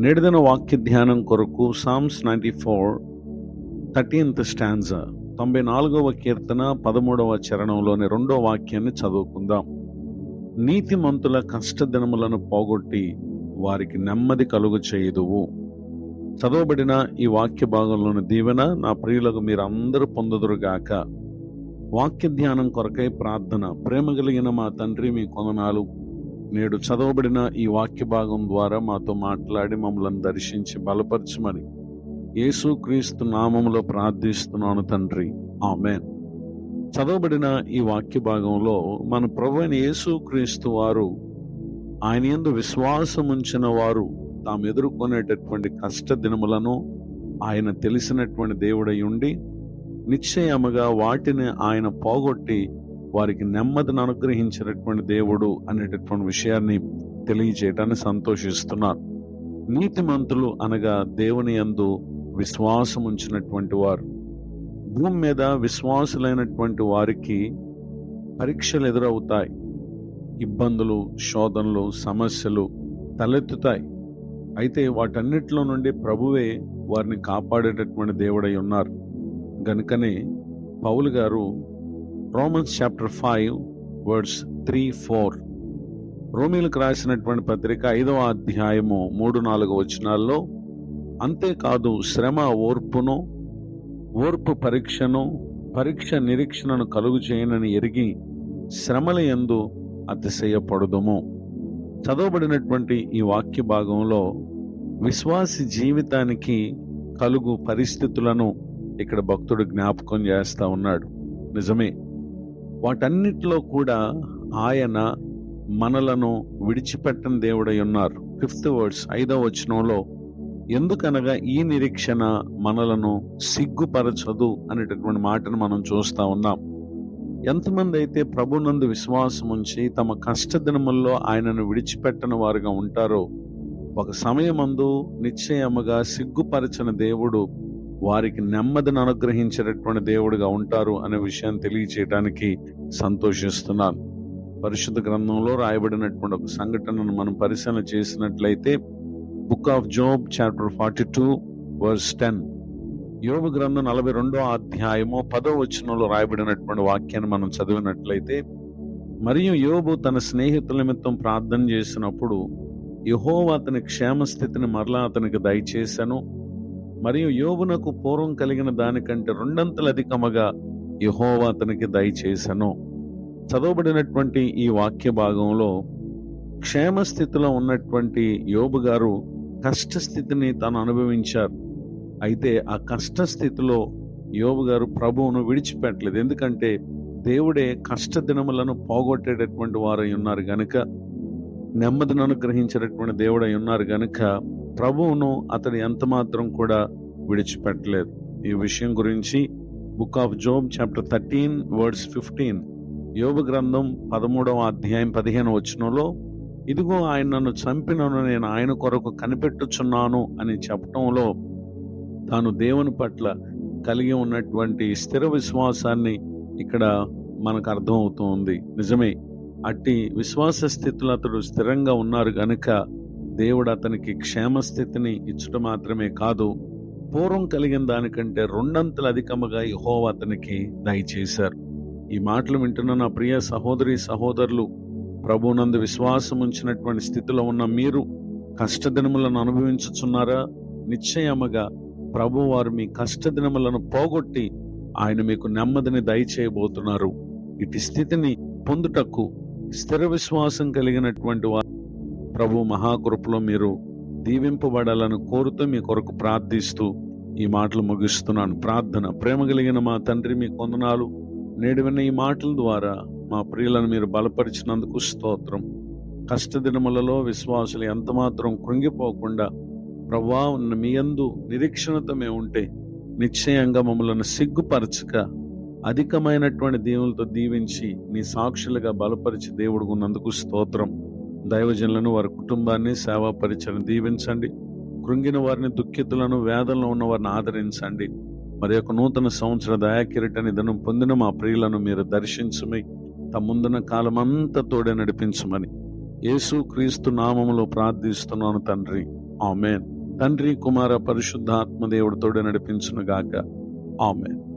నేటిదిన వాక్య ధ్యానం కొరకు సామ్స్ 94 13th స్టాంజా 94వ కీర్తన 13వ చరణంలోని 2వ వాక్యాన్ని చదువుకుందాం. నీతిమంతుల కష్టదినములను పోగొట్టి వారికి నెమ్మది కలుగు చేయుదువు. చదవబడిన ఈ వాక్య భాగంలోని దీవెన నా ప్రియులకు మీరందరూ పొందుదురుగాక. వాక్య ధ్యానం కొరకై ప్రార్థన. ప్రేమ కలిగిన మా తండ్రి, మీ కొందనాలు. నేడు చదవబడిన ఈ వాక్య భాగం ద్వారా మాతో మాట్లాడి మమ్మల్ని దర్శించి బలపరచమని యేసుక్రీస్తు నామములో ప్రార్థిస్తున్నాను తండ్రి, ఆమేన్. చదవబడిన ఈ వాక్య భాగంలో మన ప్రభువైన యేసుక్రీస్తు వారు, ఆయన యందు విశ్వాసం ఉంచిన వారు తాము ఎదుర్కొనేటటువంటి కష్ట దినములను ఆయన తెలిసినటువంటి దేవుడై ఉండి నిశ్చయముగా వాటిని ఆయన పోగొట్టి వారికి నెమ్మదిని అనుగ్రహించినటువంటి దేవుడు అనేటటువంటి విషయాన్ని తెలియజేయటాన్ని సంతోషిస్తున్నారు. నీతిమంతులు అనగా దేవుని యందు విశ్వాసం ఉంచినటువంటి వారు. భూమి మీద విశ్వాసులైనటువంటి వారికి పరీక్షలు ఎదురవుతాయి, ఇబ్బందులు, శోధనలు, సమస్యలు తలెత్తుతాయి. అయితే వాటన్నిటిలో నుండి ప్రభువే వారిని కాపాడేటటువంటి దేవుడై ఉన్నారు. గనుకనే పౌలు గారు రోమన్స్ చాప్టర్ 5 వర్డ్స్ 3-4 రోమీలకు రాసినటువంటి పత్రిక 5వ అధ్యాయము 3-4 వచనాల్లో, అంతేకాదు శ్రమ ఓర్పును, ఓర్పు పరీక్షను, పరీక్ష నిరీక్షణను కలుగు చేయనని ఎరిగి శ్రమల యందు అతిశయపడుదుము. చదవబడినటువంటి ఈ వాక్య భాగంలో విశ్వాసి జీవితానికి కలుగు పరిస్థితులను ఇక్కడ భక్తుడు జ్ఞాపకం చేస్తా ఉన్నాడు. నిజమే, వాటన్నిటిలో కూడా ఆయన మనలను విడిచిపెట్టని దేవుడై ఉన్నారు. 5th వర్డ్స్ 5వ వచనంలో, ఎందుకనగా ఈ నిరీక్షణ మనలను సిగ్గుపరచదు అనేటటువంటి మాటను మనం చూస్తా ఉన్నాం. ఎంతమంది అయితే ప్రభునందు విశ్వాసం ఉంచి తమ కష్ట దినముల్లో ఆయనను విడిచిపెట్టని వారుగా ఉంటారో, ఒక సమయమందు నిశ్చయముగా సిగ్గుపరచని దేవుడు వారికి నెమ్మదిని అనుగ్రహించేటటువంటి దేవుడిగా ఉంటారు అనే విషయాన్ని తెలియచేయడానికి సంతోషిస్తున్నాను. పరిశుద్ధ గ్రంథంలో రాయబడినటువంటి ఒక సంఘటనను మనం పరిశీలన చేసినట్లయితే book of Job chapter 42 verse 10, యోబు గ్రంథం 42వ అధ్యాయము 10వ వచనంలో రాయబడినటువంటి వాక్యాన్ని మనం చదివినట్లయితే, మరియు యోబు తన స్నేహితుల నిమిత్తం ప్రార్థన చేసినప్పుడు యెహోవా అతని క్షేమస్థితిని మరలా అతనికి దయచేసెను, మరియు యోబునకు పూర్వం కలిగిన దానికంటే 2 అధికముగా యెహోవా అతనికి దయచేసెను. చదవబడినటువంటి ఈ వాక్య భాగంలో క్షేమస్థితిలో ఉన్నటువంటి యోబు గారు కష్టస్థితిని తాను అనుభవించారు. అయితే ఆ కష్టస్థితిలో యోబు గారు ప్రభువును విడిచిపెట్టలేదు. ఎందుకంటే దేవుడే కష్ట దినములను పోగొట్టేటటువంటి వారై ఉన్నారు గనుక, నెమ్మదిని అనుగ్రహించేటటువంటి దేవుడై ఉన్నారు గనుక ప్రభువును అతడు ఎంత మాత్రం కూడా విడిచిపెట్టలేదు. ఈ విషయం గురించి book of Job chapter 13 words 15, యోబు గ్రంథం 13వ అధ్యాయం 15వ వచనంలో, ఇదిగో ఆయన నన్ను చంపినను, నేను ఆయన కొరకు కనిపెట్టుచున్నాను అని చెప్పటంలో తాను దేవుని పట్ల కలిగి ఉన్నటువంటి స్థిర విశ్వాసాన్ని ఇక్కడ మనకు అర్థం అవుతుంది. నిజమే, అట్టి విశ్వాస స్థితిలో అతడు స్థిరంగా ఉన్నారు గనుక దేవుడు అతనికి క్షేమస్థితిని ఇచ్చుట మాత్రమే కాదు, పూర్వం కలిగిన దానికంటే 2 అధికముగా యెహోవా అతనికి దయచేశారు. ఈ మాటలు వింటున్న నా ప్రియ సహోదరి సహోదరులు, ప్రభువునందు విశ్వాసం ఉంచినటువంటి స్థితిలో ఉన్న మీరు కష్టదినములను అనుభవించుచున్నారా? నిశ్చయముగా ప్రభు వారు మీ కష్టదినములను పోగొట్టి ఆయన మీకు నెమ్మదిని దయచేయబోతున్నారు. ఇటు స్థితిని పొందుటకు స్థిర విశ్వాసం కలిగినటువంటి వారు ప్రభు మహాకృపలో మీరు దీవింపబడాలని కోరుతూ మీ కొరకు ప్రార్థిస్తూ ఈ మాటలు ముగిస్తున్నాను. ప్రార్థన. ప్రేమ కలిగిన మా తండ్రి, మీ కొందనాలు. నేడు విన్న ఈ మాటల ద్వారా మా ప్రియులను మీరు బలపరిచినందుకు స్తోత్రం. కష్టదినములలో విశ్వాసులు ఎంతమాత్రం కృంగిపోకుండా ప్రభువా మీ యందు నిరీక్షణతో మేము ఉంటే నిశ్చయంగా మమ్మల్ని సిగ్గుపరచక అధికమైనటువంటి దీవులతో దీవించి నీ సాక్షులుగా బలపరిచి దేవుడు ఉన్నందుకు స్తోత్రం. దైవజనులను, వారి కుటుంబాన్ని, సేవా పరిచయం దీవించండి. కృంగిన వారిని, దుఃఖితులను, వేదనలో ఉన్న వారిని ఆదరించండి. మరి యొక్క నూతన సంవత్సర దయాకిరీటాన్ని దినం పొందిన మా ప్రియులను మీరు దర్శించుమి, తమ్ముందున కాలమంతా తోడే నడిపించమని యేసుక్రీస్తు నామములో ప్రార్థిస్తున్నాను తండ్రి, ఆమెన్. తండ్రి కుమార పరిశుద్ధాత్మ దేవుడితోడు నడిపించునుగాక. ఆమెన్.